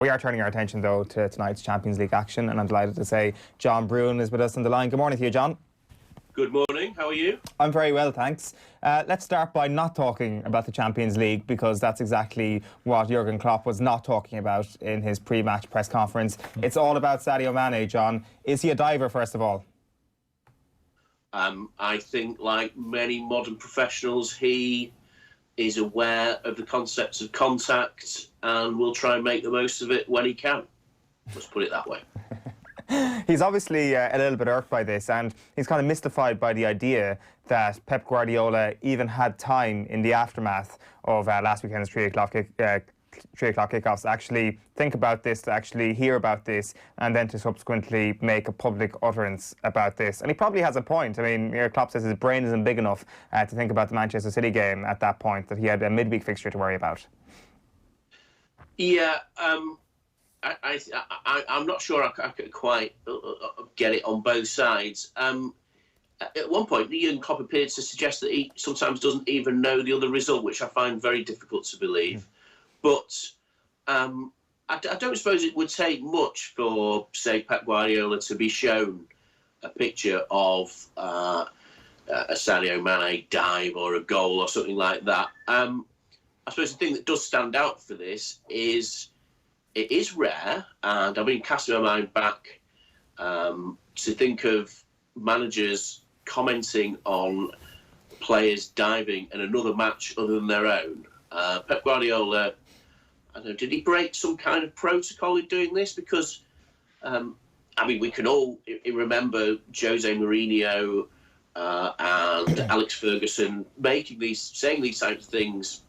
We are turning our attention, though, to tonight's Champions League action, and I'm delighted to say John Brewin is with us on the line. Good morning to you, John. Good morning. How are you? I'm very well, thanks. Let's start by not talking about the Champions League, because that's exactly what Jurgen Klopp was not talking about in his pre-match press conference. It's all about Sadio Mane, John. Is he a diver, first of all? I think, like many modern professionals, he is aware of the concepts of contact and will try and make the most of it when he can. Let's put it that way. He's obviously a little bit irked by this, and he's kind of mystified by the idea that Pep Guardiola even had time in the aftermath of last weekend's 3 o'clock kickoffs to actually think about this, to actually hear about this, and then to subsequently make a public utterance about this. And he probably has a point. I mean, Klopp says his brain isn't big enough to think about the Manchester City game at that point, that he had a midweek fixture to worry about. Yeah, I'm not sure I could quite get it on both sides. At one point, Eoin Klopp appeared to suggest that he sometimes doesn't even know the other result, which I find very difficult to believe. But I don't suppose it would take much for, say, Pep Guardiola to be shown a picture of a Sadio Mane dive or a goal or something like that. I suppose the thing that does stand out for this is it is rare, and I've been casting my mind back to think of managers commenting on players diving in another match other than their own. Pep Guardiola, I don't know, did he break some kind of protocol in doing this? Because, I mean, we can all remember Jose Mourinho and Alex Ferguson saying these types of things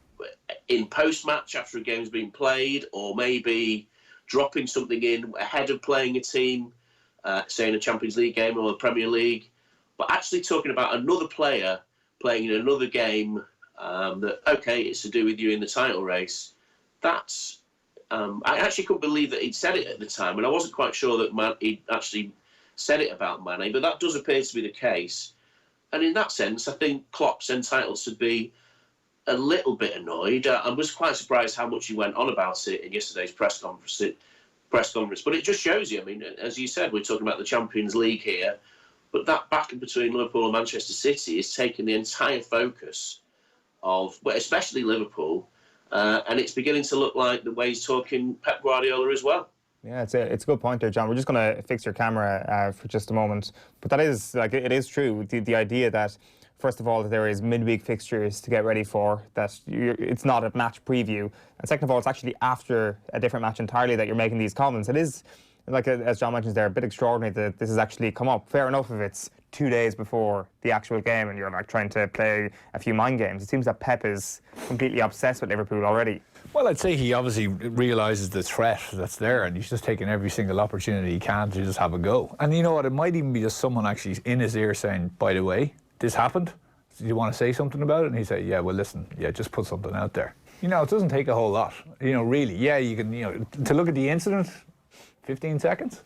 in post-match after a game's been played, or maybe dropping something in ahead of playing a team, say in a Champions League game or the Premier League, but actually talking about another player playing in another game that, okay, it's to do with you in the title race. That's, I actually couldn't believe that he'd said it at the time, and I wasn't quite sure that he'd actually said it about Mane, but that does appear to be the case. And in that sense, I think Klopp's entitled to be a little bit annoyed. I was quite surprised how much he went on about it in yesterday's press conference. But it just shows you, I mean, as you said, we're talking about the Champions League here, but that battle between Liverpool and Manchester City is taking the entire focus of, well, especially Liverpool, and it's beginning to look like the way he's talking Pep Guardiola as well. Yeah, it's a good point there, John. We're just going to fix your camera for just a moment. But that is, like, it is true, the idea that, first of all, that there is midweek fixtures to get ready for, that it's not a match preview. And second of all, it's actually after a different match entirely that you're making these comments. It is, like, as John mentions there, a bit extraordinary that this has actually come up. Fair enough if it's 2 days before the actual game and you're, like, trying to play a few mind games. It seems that Pep is completely obsessed with Liverpool already. Well, I'd say he obviously realises the threat that's there, and he's just taking every single opportunity he can to just have a go. And you know what, it might even be just someone actually in his ear saying, by the way, this happened. Do you want to say something about it? And he say, yeah, well, listen, yeah, just put something out there. You know, it doesn't take a whole lot. You know, really, yeah, you can, you know, to look at the incident, 15 seconds.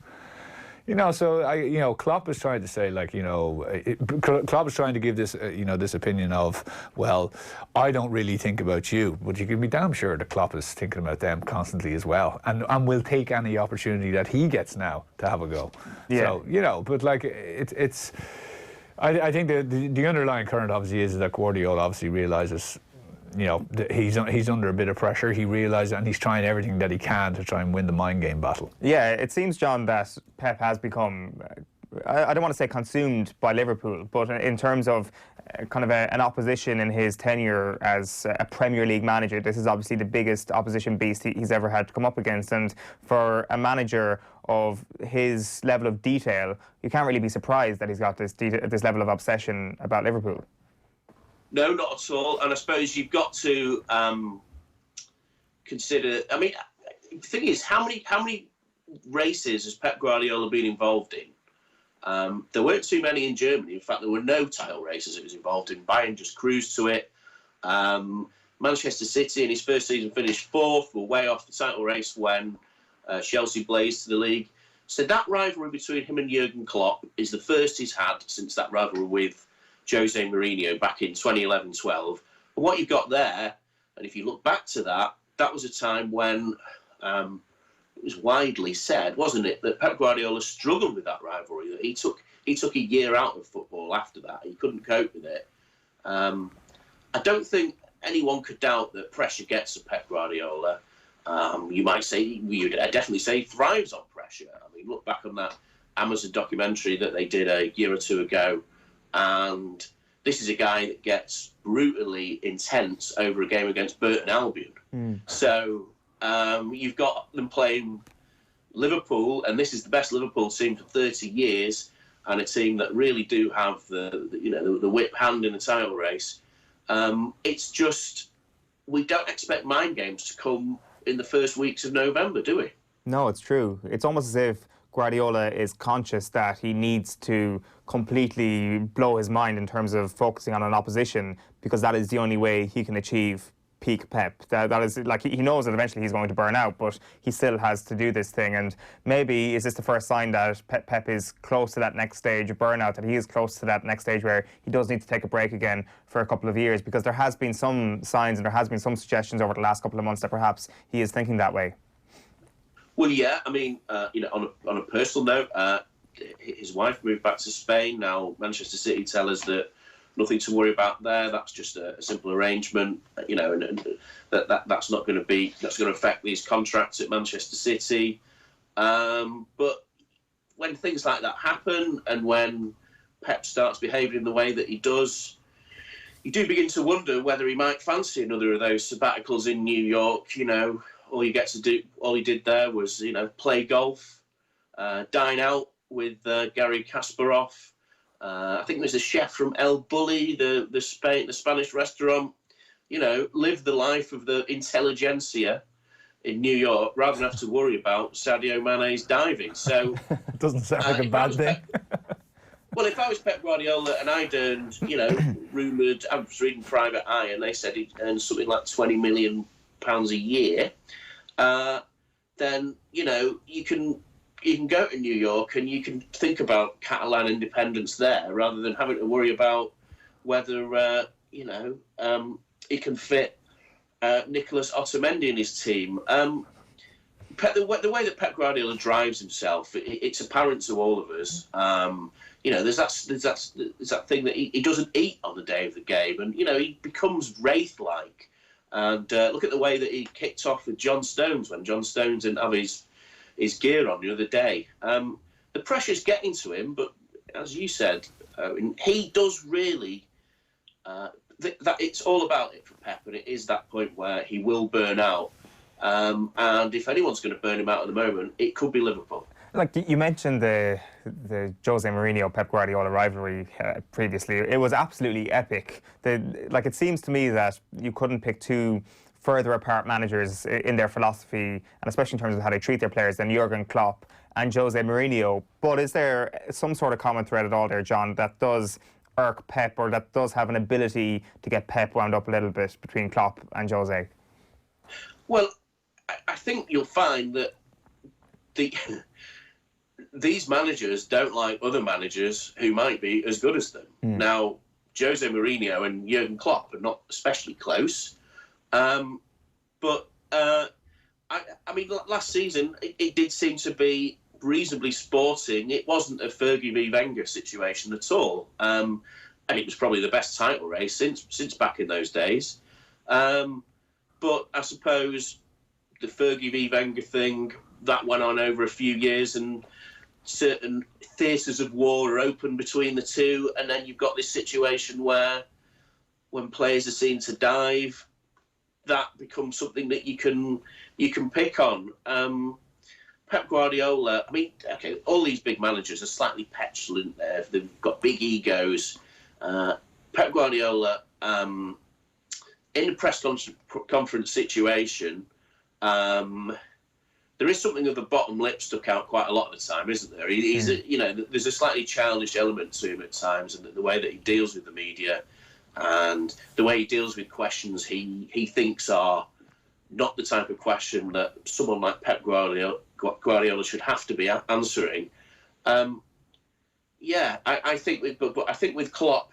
You know, so Klopp is trying to say, like, you know, Klopp is trying to give this, this opinion of, well, I don't really think about you, but you can be damn sure that Klopp is thinking about them constantly as well, and will take any opportunity that he gets now to have a go. Yeah. So, you know, but like it's. I think the underlying current obviously is that Guardiola obviously realises, you know, he's under a bit of pressure. He realises, and he's trying everything that he can to try and win the mind game battle. Yeah, it seems, John, that Pep has become, I don't want to say consumed by Liverpool, but in terms of kind of an opposition in his tenure as a Premier League manager, this is obviously the biggest opposition beast he's ever had to come up against. And for a manager of his level of detail, you can't really be surprised that he's got this level of obsession about Liverpool. No, not at all. And I suppose you've got to consider, I mean, the thing is, how many races has Pep Guardiola been involved in? There weren't too many in Germany. In fact, there were no title races it was involved in. Bayern just cruised to it. Manchester City in his first season finished fourth, were way off the title race when Chelsea blazed to the league. So that rivalry between him and Jurgen Klopp is the first he's had since that rivalry with Jose Mourinho back in 2011-12. And what you've got there, and if you look back to that, that was a time when was widely said, wasn't it, that Pep Guardiola struggled with that rivalry. That he took a year out of football after that. He couldn't cope with it. I don't think anyone could doubt that pressure gets to Pep Guardiola. You'd definitely say he thrives on pressure. I mean, look back on that Amazon documentary that they did a year or two ago, and this is a guy that gets brutally intense over a game against Burton Albion. So you've got them playing Liverpool, and this is the best Liverpool team for 30 years, and a team that really do have the whip hand in the title race. It's just, we don't expect mind games to come in the first weeks of November, do we? No, it's true. It's almost as if Guardiola is conscious that he needs to completely blow his mind in terms of focusing on an opposition, because that is the only way he can achieve peak Pep. That is, like, he knows that eventually he's going to burn out, but he still has to do this thing. And maybe is this the first sign that Pep is close to that next stage of burnout, that he is close to that next stage where he does need to take a break again for a couple of years, because there has been some signs and there has been some suggestions over the last couple of months that perhaps he is thinking that way. Well, yeah, I mean, on a personal note, his wife moved back to Spain. Now, Manchester City tell us that nothing to worry about there. That's just a simple arrangement, and that's not going to affect these contracts at Manchester City. But when things like that happen, and when Pep starts behaving in the way that he does, you do begin to wonder whether he might fancy another of those sabbaticals in New York. All he did there was, play golf, dine out with Gary Kasparov. I think there's a chef from El Bulli, the Spanish restaurant. Live the life of the intelligentsia in New York rather than have to worry about Sadio Mane's diving. So it doesn't sound like a bad thing. Well, if I was Pep Guardiola and I'd earned, rumoured, I was reading Private Eye, and they said he'd earned something like £20 million a year, then you can go to New York and you can think about Catalan independence there rather than having to worry about whether he can fit Nicolas Otamendi in his team. The way that Pep Guardiola drives himself, it's apparent to all of us. There's that thing that he doesn't eat on the day of the game, and he becomes wraith-like. And look at the way that he kicked off with John Stones when John Stones didn't have his gear on the other day. The pressure's getting to him, but as you said, he does really. That it's all about it for Pep, and it is that point where he will burn out. And if anyone's going to burn him out at the moment, it could be Liverpool. Like you mentioned the Jose Mourinho-Pep Guardiola rivalry previously. It was absolutely epic. It seems to me that you couldn't pick two further apart managers in their philosophy, and especially in terms of how they treat their players, than Jurgen Klopp and Jose Mourinho. But is there some sort of common thread at all there, John, that does irk Pep, or that does have an ability to get Pep wound up a little bit between Klopp and Jose? Well, I think you'll find that these managers don't like other managers who might be as good as them. Now, Jose Mourinho and Jurgen Klopp are not especially close. But last season, it did seem to be reasonably sporting. It wasn't a Fergie v Wenger situation at all. And it was probably the best title race since back in those days. But I suppose the Fergie v Wenger thing, that went on over a few years, and certain theatres of war are open between the two, and then you've got this situation where when players are seen to dive, that becomes something that you can pick on. Pep Guardiola, all these big managers are slightly petulant there. They've got big egos. Pep Guardiola, in the press conference situation, there is something of the bottom lip stuck out quite a lot of the time, isn't there? There's a slightly childish element to him at times, and the way that he deals with the media, and the way he deals with questions he thinks are not the type of question that someone like Pep Guardiola should have to be answering. I think with Klopp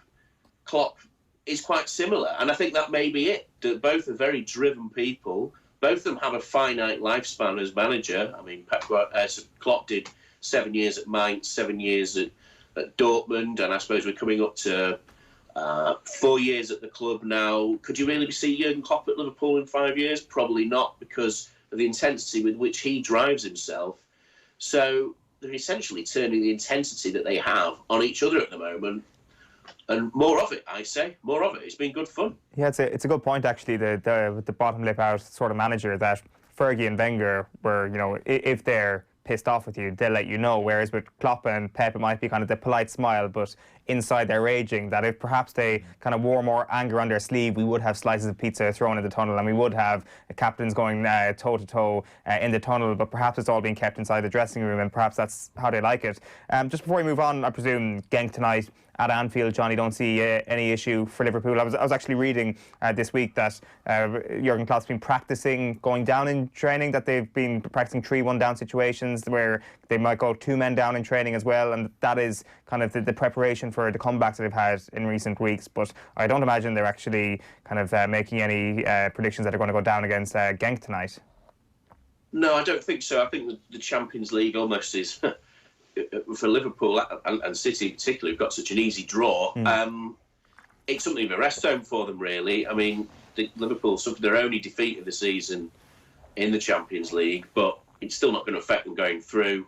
is quite similar, and I think that may be it. Both are very driven people. both of them have a finite lifespan as manager. I mean, Klopp did 7 years at Mainz, 7 years at Dortmund, and I suppose we're coming up to 4 years at the club now. Could you really see Jurgen Klopp at Liverpool in 5 years? Probably not, because of the intensity with which he drives himself. So they're essentially turning the intensity that they have on each other at the moment. And more of it, I say. More of it. It's been good fun. Yeah, it's a good point, actually, the bottom lip out sort of manager, that Fergie and Wenger were, you know, if they're pissed off with you, they'll let you know. Whereas with Klopp and Pep, it might be kind of the polite smile, but inside they're raging. That if perhaps they kind of wore more anger on their sleeve, we would have slices of pizza thrown in the tunnel, and we would have captains going toe-to-toe in the tunnel, but perhaps it's all being kept inside the dressing room, and perhaps that's how they like it. Just before we move on, I presume Genk tonight at Anfield, John, you don't see any issue for Liverpool. I was actually reading this week that Jurgen Klopp's been practicing going down in training, that they've been practicing 3-1 down situations where they might go 2 men down in training as well, and that is kind of the preparation for the comebacks that they've had in recent weeks. But I don't imagine they're actually kind of making any predictions that are going to go down against Genk tonight. No, I don't think so. I think the Champions League almost is... for Liverpool and City in particular, who've got such an easy draw, it's something of a rest home for them, really. I mean, Liverpool suffered their only defeat of the season in the Champions League, but it's still not going to affect them going through.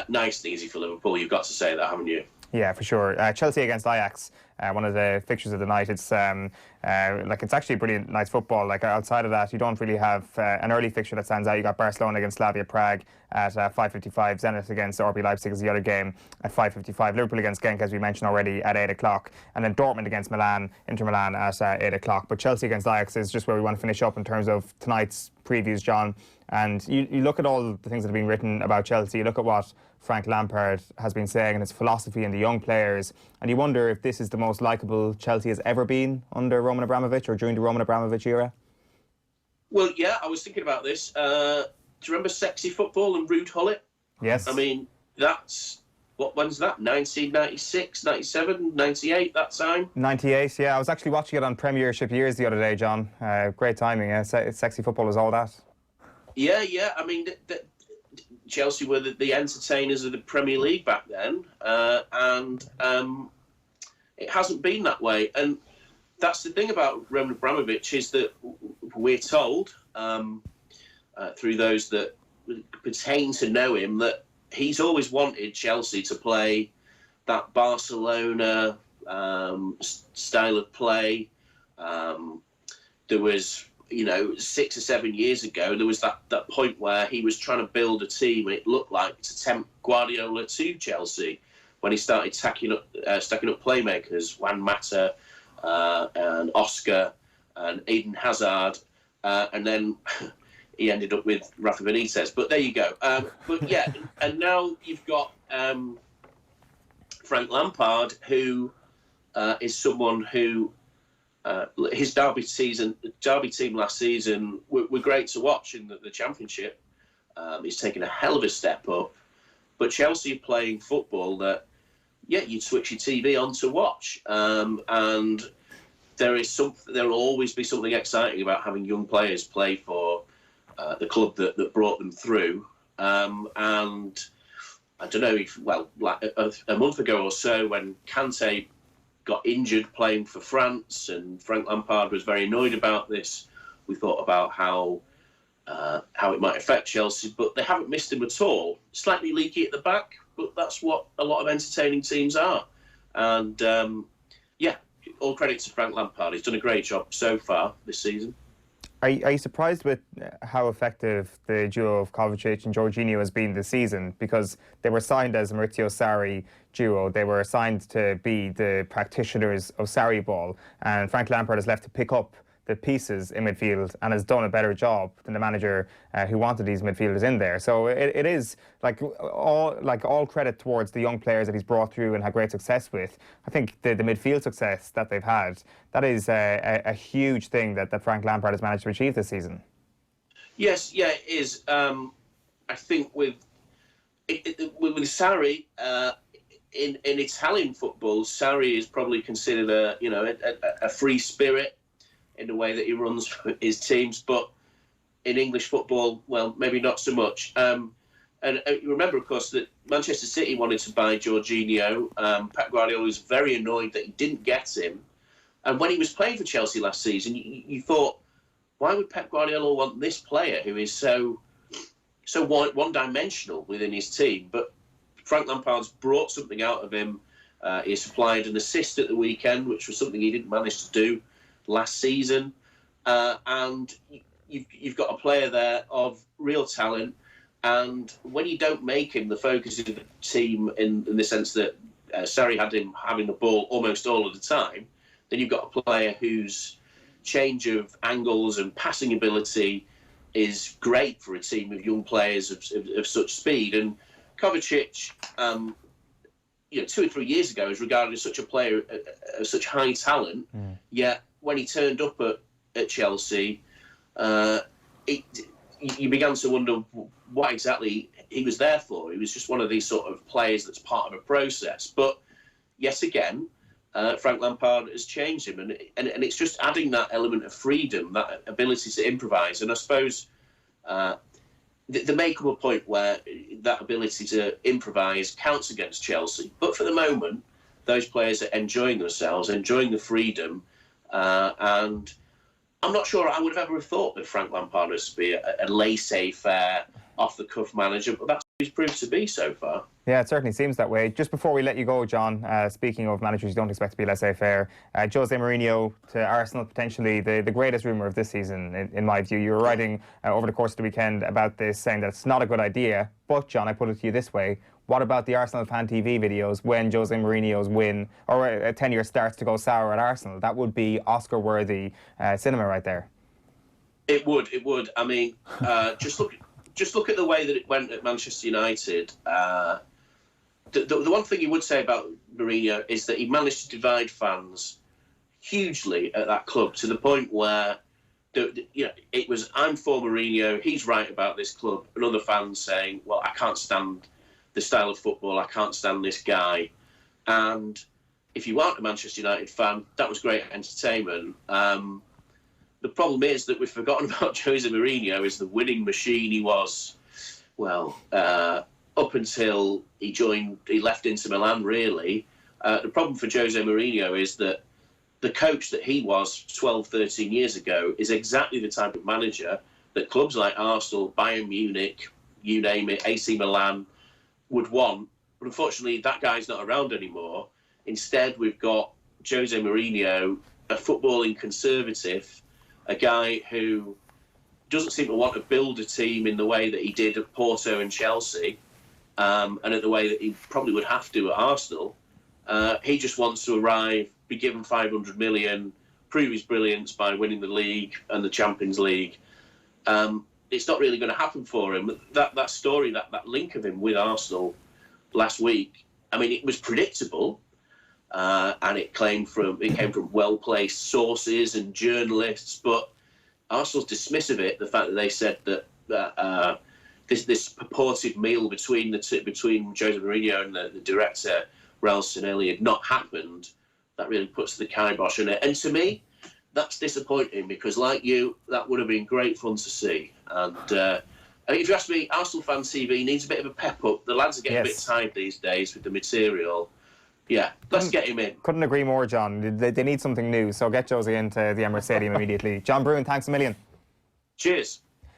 Nice and easy for Liverpool, you've got to say that, haven't you? Yeah, for sure. Chelsea against Ajax, one of the fixtures of the night. It's it's actually brilliant, nice football. Like, outside of that, you don't really have an early fixture that stands out. You got Barcelona against Slavia Prague at 5:55. Zenit against RB Leipzig is the other game at 5:55. Liverpool against Genk, as we mentioned already, at 8 o'clock. And then Dortmund against Inter Milan at 8 o'clock. But Chelsea against Ajax is just where we want to finish up in terms of tonight's previews, John. And you look at all the things that have been written about Chelsea. You look at what Frank Lampard has been saying and his philosophy and the young players, and you wonder if this is the most likeable Chelsea has ever been under Roman Abramovich or during the Roman Abramovich era. Well, yeah, I was thinking about this. Do you remember Sexy Football and Ruud Gullit? Yes. I mean, when's that? 1996, 97, 98, that time? 98, yeah. I was actually watching it on Premiership Years the other day, John. Great timing, yeah. Sexy Football is all that. Yeah. I mean, Chelsea were the entertainers of the Premier League back then, and it hasn't been that way. And that's the thing about Roman Abramovich, is that we're told, through those that pertain to know him, that he's always wanted Chelsea to play that Barcelona style of play. There was... 6 or 7 years ago, there was that point where he was trying to build a team, and it looked like to tempt Guardiola to Chelsea, when he started stacking up playmakers, Juan Mata and Oscar and Eden Hazard, and then he ended up with Rafa Benitez. But there you go. But yeah, and now you've got Frank Lampard, who is someone who... his Derby team last season were great to watch in the Championship. He's taken a hell of a step up. But Chelsea are playing football that, you'd switch your TV on to watch. And there will always be something exciting about having young players play for the club that brought them through. And I don't know, a month ago or so, when Kante got injured playing for France, and Frank Lampard was very annoyed about this, we thought about how it might affect Chelsea, but they haven't missed him at all. Slightly leaky at the back, but that's what a lot of entertaining teams are. And all credit to Frank Lampard. He's done a great job so far this season. Are you surprised with how effective the duo of Kovacic and Jorginho has been this season? Because they were signed as a Maurizio Sarri duo. They were assigned to be the practitioners of Sarri ball. And Frank Lampard is left to pick up the pieces in midfield and has done a better job than the manager who wanted these midfielders in there. So it is all credit towards the young players that he's brought through and had great success with. I think the midfield success that they've had, that is a huge thing that Frank Lampard has managed to achieve this season. Yes, yeah, it is. I think with Sarri, in Italian football, Sarri is probably considered a free spirit in the way that he runs his teams, but in English football, well, maybe not so much. And you remember, of course, that Manchester City wanted to buy Jorginho. Pep Guardiola was very annoyed that he didn't get him. And when he was playing for Chelsea last season, you thought, why would Pep Guardiola want this player who is so one-dimensional within his team? But Frank Lampard's brought something out of him. He supplied an assist at the weekend, which was something he didn't manage to do last season. And you've got a player there of real talent. And when you don't make him the focus of the team in the sense that Sarri had him having the ball almost all of the time, then you've got a player whose change of angles and passing ability is great for a team of young players of such speed. And Kovacic, 2 or 3 years ago, was regarded as such a player of such high talent. Yet when he turned up at Chelsea, you began to wonder what exactly he was there for. He was just one of these sort of players that's part of a process. But yet again, Frank Lampard has changed him, and it's just adding that element of freedom, that ability to improvise. And I suppose there may come a point where that ability to improvise counts against Chelsea. But for the moment, those players are enjoying themselves, enjoying the freedom, and I'm not sure I would have ever thought that Frank Lampard was to be a laissez-faire, off-the-cuff manager, but that's what he's proved to be so far. Yeah, it certainly seems that way. Just before we let you go, John, speaking of managers you don't expect to be laissez-faire, Jose Mourinho to Arsenal, potentially the greatest rumour of this season, in my view. You were writing over the course of the weekend about this, saying that it's not a good idea. But, John, I put it to you this way. What about the Arsenal Fan TV videos when Jose Mourinho's win or a tenure starts to go sour at Arsenal? That would be Oscar-worthy cinema right there. It would. I mean, just look at the way that it went at Manchester United. The one thing you would say about Mourinho is that he managed to divide fans hugely at that club, to the point where it was, I'm for Mourinho, he's right about this club, and other fans saying, well, I can't stand the style of football, I can't stand this guy. And if you aren't a Manchester United fan, that was great entertainment. The problem is that we've forgotten about Jose Mourinho as the winning machine he was, up until he left Inter Milan, really. The problem for Jose Mourinho is that the coach that he was 12, 13 years ago is exactly the type of manager that clubs like Arsenal, Bayern Munich, you name it, AC Milan, would want. But unfortunately, that guy's not around anymore. Instead, we've got Jose Mourinho, a footballing conservative, a guy who doesn't seem to want to build a team in the way that he did at Porto and Chelsea, and in the way that he probably would have to at Arsenal. He just wants to arrive, be given 500 million, prove his brilliance by winning the league and the Champions League. It's not really going to happen for him. That story, that link of him with Arsenal last week, I mean, it was predictable, and it came from well-placed sources and journalists. But Arsenal's dismissive of it, the fact that they said that this purported meal between Jose Mourinho and the director Raul Sinelli had not happened, that really puts the kibosh on it. And to me, that's disappointing, because, like you, that would have been great fun to see. And if you ask me, Arsenal Fan TV needs a bit of a pep up. The lads are getting a bit tired these days with the material. Yeah, let's get him in. Couldn't agree more, John. They need something new, so get Jose into the Emirates Stadium immediately. John Brewin, thanks a million. Cheers.